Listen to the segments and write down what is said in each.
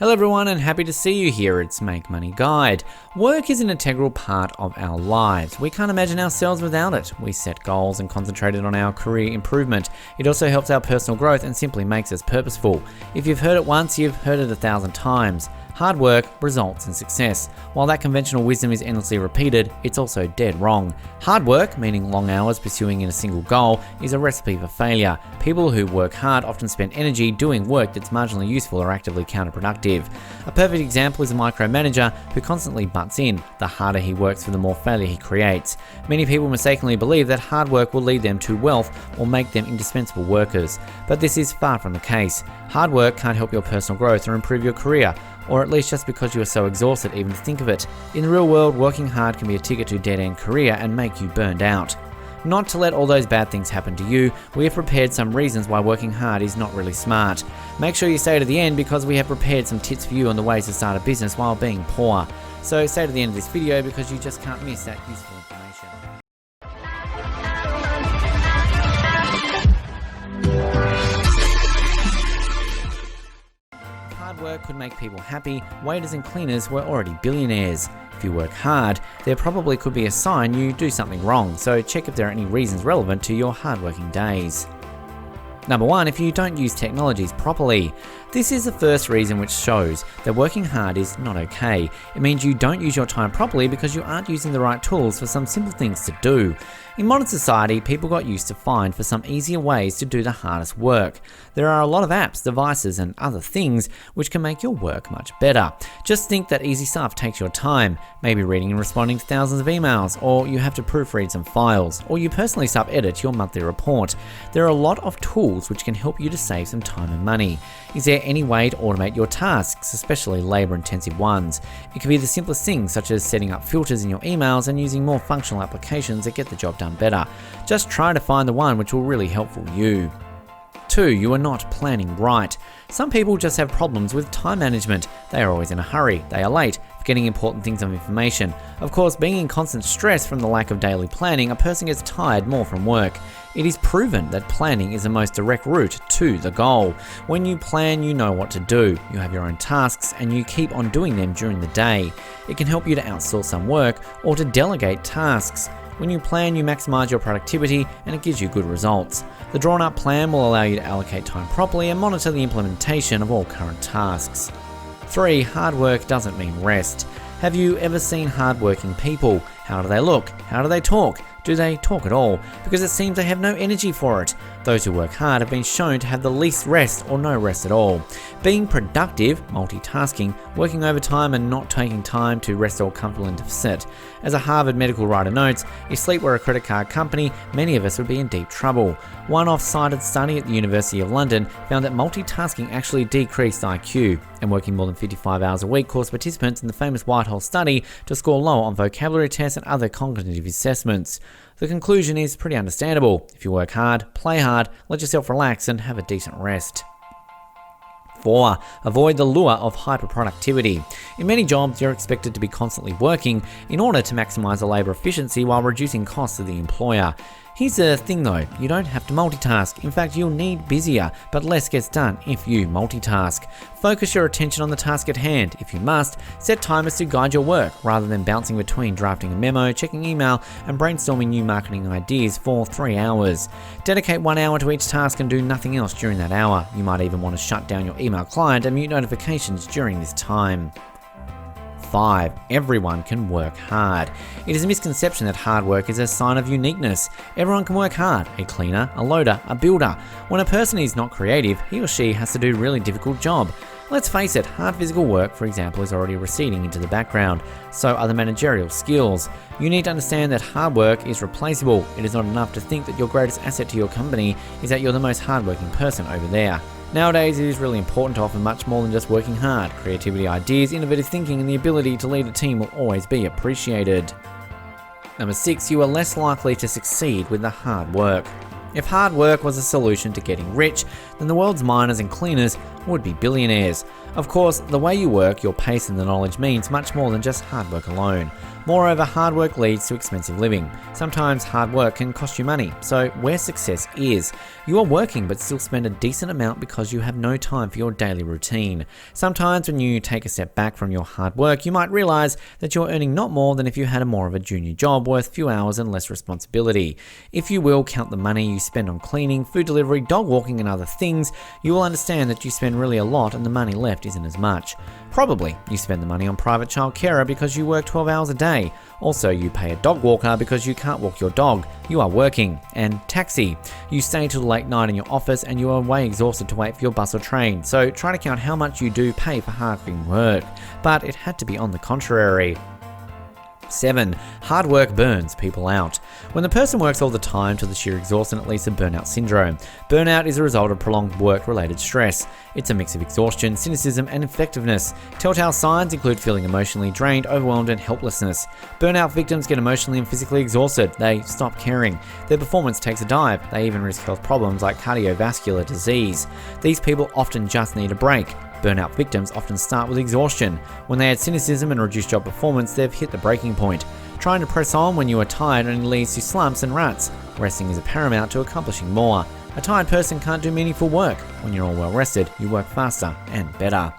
Hello everyone and happy to see you here. It's Make Money Guide. Work is an integral part of our lives. We can't imagine ourselves without it. We set goals and concentrate on our career improvement. It also helps our personal growth and simply makes us purposeful. If you've heard it once, you've heard it 1,000 times. Hard work results in success. While that conventional wisdom is endlessly repeated, it's also dead wrong. Hard work, meaning long hours pursuing in a single goal, is a recipe for failure. People who work hard often spend energy doing work that's marginally useful or actively counterproductive. A perfect example is a micromanager who constantly butts in. The harder he works for, the more failure he creates. Many people mistakenly believe that hard work will lead them to wealth or make them indispensable workers. But this is far from the case. Hard work can't help your personal growth or improve your career, or at least just because you are so exhausted even to think of it. In the real world, working hard can be a ticket to a dead-end career and make you burned out. Not to let all those bad things happen to you, we have prepared some reasons why working hard is not really smart. Make sure you stay to the end because we have prepared some tips for you on the ways to start a business while being poor. So stay to the end of this video because you just can't miss that useful information. Hard work could make people happy. Waiters and cleaners were already billionaires. If you work hard, there probably could be a sign you do something wrong, so check if there are any reasons relevant to your hardworking days. Number 1, if you don't use technologies properly. This is the first reason which shows that working hard is not okay. It means you don't use your time properly because you aren't using the right tools for some simple things to do. In modern society, people got used to find for some easier ways to do the hardest work. There are a lot of apps, devices, and other things which can make your work much better. Just think that easy stuff takes your time, maybe reading and responding to thousands of emails, or you have to proofread some files, or you personally sub-edit your monthly report. There are a lot of tools which can help you to save some time and money. Is there any way to automate your tasks, especially labor-intensive ones? It can be the simplest things, such as setting up filters in your emails and using more functional applications that get the job done better. Just try to find the one which will really help you. 2, you are not planning right. Some people just have problems with time management. They are always in a hurry, they are late, forgetting important things of information. Of course, being in constant stress from the lack of daily planning, a person gets tired more from work. It is proven that planning is the most direct route to the goal. When you plan, you know what to do. You have your own tasks and you keep on doing them during the day. It can help you to outsource some work or to delegate tasks. When you plan, you maximize your productivity and it gives you good results. The drawn-up plan will allow you to allocate time properly and monitor the implementation of all current tasks. 3, hard work doesn't mean rest. Have you ever seen hard-working people? How do they look? How do they talk? Do they talk at all? Because it seems they have no energy for it. Those who work hard have been shown to have the least rest or no rest at all. Being productive, multitasking, working overtime and not taking time to rest or comfortable and to sit. As a Harvard medical writer notes, if sleep were a credit card company, many of us would be in deep trouble. One off-cited study at the University of London found that multitasking actually decreased IQ, and working more than 55 hours a week caused participants in the famous Whitehall study to score lower on vocabulary tests and other cognitive assessments. The conclusion is pretty understandable. If you work hard, play hard, let yourself relax and have a decent rest. 4, avoid the lure of hyperproductivity. In many jobs, you're expected to be constantly working in order to maximize the labor efficiency while reducing costs to the employer. Here's the thing though, you don't have to multitask. In fact, you'll need busier, but less gets done if you multitask. Focus your attention on the task at hand. If you must, set timers to guide your work rather than bouncing between drafting a memo, checking email, and brainstorming new marketing ideas for 3 hours. Dedicate 1 hour to each task and do nothing else during that hour. You might even want to shut down your email client and mute notifications during this time. 5, everyone can work hard. It is a misconception that hard work is a sign of uniqueness. Everyone can work hard, a cleaner, a loader, a builder. When a person is not creative, he or she has to do a really difficult job. Let's face it, hard physical work, for example, is already receding into the background. So are the managerial skills. You need to understand that hard work is replaceable. It is not enough to think that your greatest asset to your company is that you're the most hardworking person over there. Nowadays, it is really important to offer much more than just working hard. Creativity, ideas, innovative thinking, and the ability to lead a team will always be appreciated. Number 6, you are less likely to succeed with the hard work. If hard work was a solution to getting rich, then the world's miners and cleaners would be billionaires. Of course, the way you work, your pace and the knowledge means much more than just hard work alone. Moreover, hard work leads to expensive living. Sometimes hard work can cost you money, so where success is, you are working but still spend a decent amount because you have no time for your daily routine. Sometimes when you take a step back from your hard work, you might realize that you're earning not more than if you had a more of a junior job worth few hours and less responsibility. If you will count the money you spend on cleaning, food delivery, dog walking and other things, you will understand that you spend really a lot and the money left isn't as much. Probably you spend the money on private child carer because you work 12 hours a day. Also, you pay a dog walker because you can't walk your dog. You are working. And taxi. You stay till late night in your office and you are way exhausted to wait for your bus or train. So try to count how much you do pay for hard work. But it had to be on the contrary. 7. Hard work burns people out. When the person works all the time to the sheer exhaustion, it leads to burnout syndrome. Burnout is a result of prolonged work-related stress. It's a mix of exhaustion, cynicism, and effectiveness. Telltale signs include feeling emotionally drained, overwhelmed, and helplessness. Burnout victims get emotionally and physically exhausted. They stop caring. Their performance takes a dive. They even risk health problems like cardiovascular disease. These people often just need a break. Burnout victims often start with exhaustion. When they add cynicism and reduced job performance, they've hit the breaking point. Trying to press on when you are tired only leads to slumps and ruts. Resting is paramount to accomplishing more. A tired person can't do meaningful work. When you're all well rested, you work faster and better.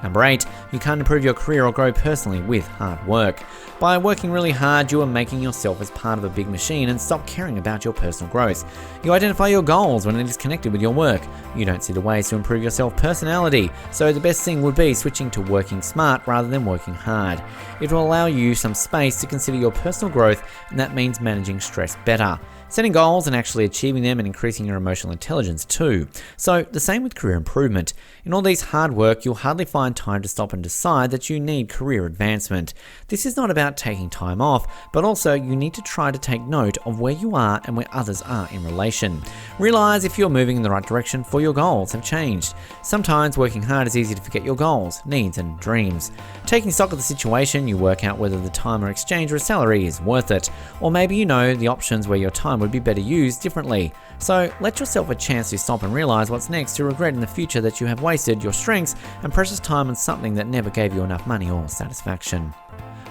Number 8, you can't improve your career or grow personally with hard work. By working really hard, you are making yourself as part of a big machine and stop caring about your personal growth. You identify your goals when it is connected with your work. You don't see the ways to improve your self-personality, so the best thing would be switching to working smart rather than working hard. It will allow you some space to consider your personal growth, and that means managing stress better. Setting goals and actually achieving them and increasing your emotional intelligence too. So the same with career improvement. In all these hard work, you'll hardly find time to stop and decide that you need career advancement. This is not about taking time off, but also you need to try to take note of where you are and where others are in relation. Realize if you're moving in the right direction for your goals have changed. Sometimes working hard is easy to forget your goals, needs and dreams. Taking stock of the situation, you work out whether the time or exchange or a salary is worth it. Or maybe you know the options where your time would be better used differently. So let yourself a chance to stop and realize what's next to regret in the future that you have wasted your strengths and precious time on something that never gave you enough money or satisfaction.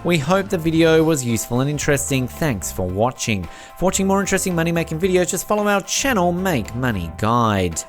We hope the video was useful and interesting. Thanks for watching. For watching more interesting money making videos, just follow our channel, Make Money Guide.